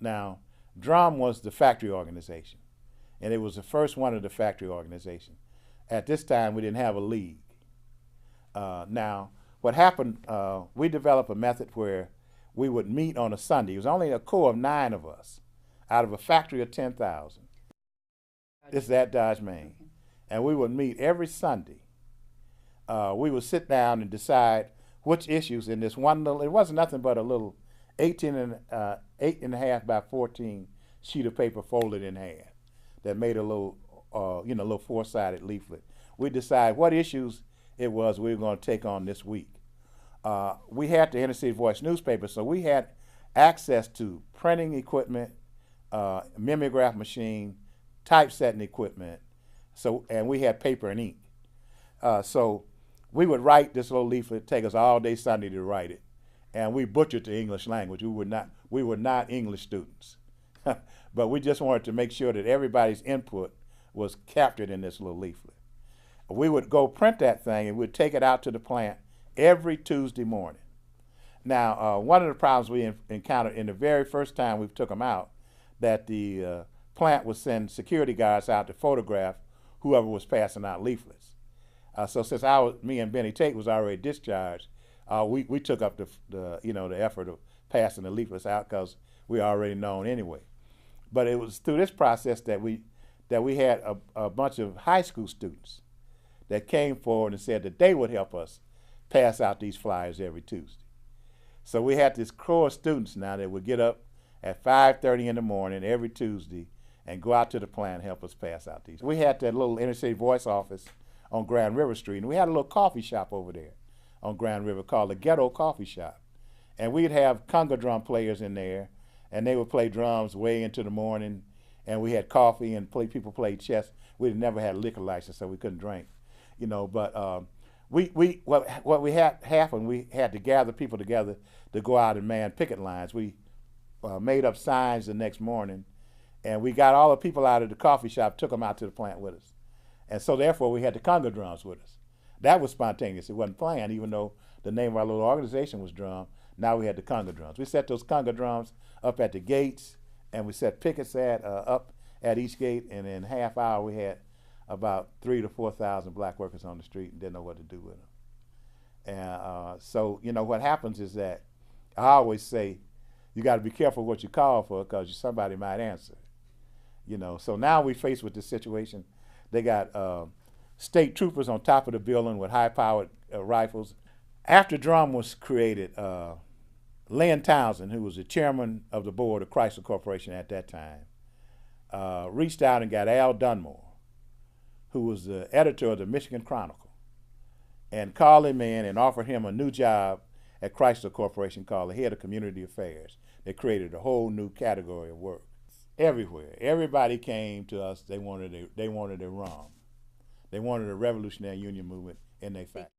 Now, Drum was the factory organization, and it was the first one of the factory organization. At this time, we didn't have a league. Now, what happened, we developed a method where we would meet on a Sunday. It was only a core of 9 of us out of a factory of 10,000. It's at Dodge, Main. And we would meet every Sunday. We would sit down and decide which issues in this one little, it wasn't nothing but a little 8.5 by 14 sheet of paper folded in half that made a little, little 4-sided leaflet. We decide what issues it was we were going to take on this week. We had the Inner City Voice newspaper, so we had access to printing equipment, mimeograph machine, typesetting equipment, and we had paper and ink. So we would write this little leaflet, take us all day Sunday to write it, and we butchered the English language. We were not English students, but we just wanted to make sure that everybody's input was captured in this little leaflet. We would go print that thing and we'd take it out to the plant every Tuesday morning. Now, one of the problems we encountered in the very first time we took them out, that the plant would send security guards out to photograph whoever was passing out leaflets. So since me and Benny Tate was already discharged, we took up the effort of passing the leaflets out because we already known anyway. But it was through this process that we had a bunch of high school students that came forward and said that they would help us pass out these flyers every Tuesday. So we had this core of students now that would get up at 5:30 in the morning every Tuesday and go out to the plant and help us pass out these. We had that little Inner City Voice office on Grand River Street, and we had a little coffee shop over there on Grand River called the Ghetto Coffee Shop. And we'd have conga drum players in there, and they would play drums way into the morning, and we had coffee and people played chess. We'd never had a liquor license, so we couldn't drink, but what we had happened, we had to gather people together to go out and man picket lines. We made up signs the next morning, and we got all the people out of the coffee shop, took them out to the plant with us. And so therefore we had the conga drums with us. That was spontaneous. It wasn't planned, even though the name of our little organization was Drum. Now we had the conga drums. We set those conga drums up at the gates, and we set pickets up at each gate, and in a half hour we had about 3,000 to 4,000 black workers on the street and didn't know what to do with them. And so what happens is that I always say you got to be careful what you call for because somebody might answer. So now we faced with this situation. They got state troopers on top of the building with high-powered rifles. After Drum was created, Lynn Townsend, who was the chairman of the board of Chrysler Corporation at that time, reached out and got Al Dunmore, who was the editor of the Michigan Chronicle, and called him in and offered him a new job at Chrysler Corporation called the head of community affairs. They created a whole new category of work. Everywhere, everybody came to us. They wanted a RUM. They wanted a revolutionary union movement in their factory.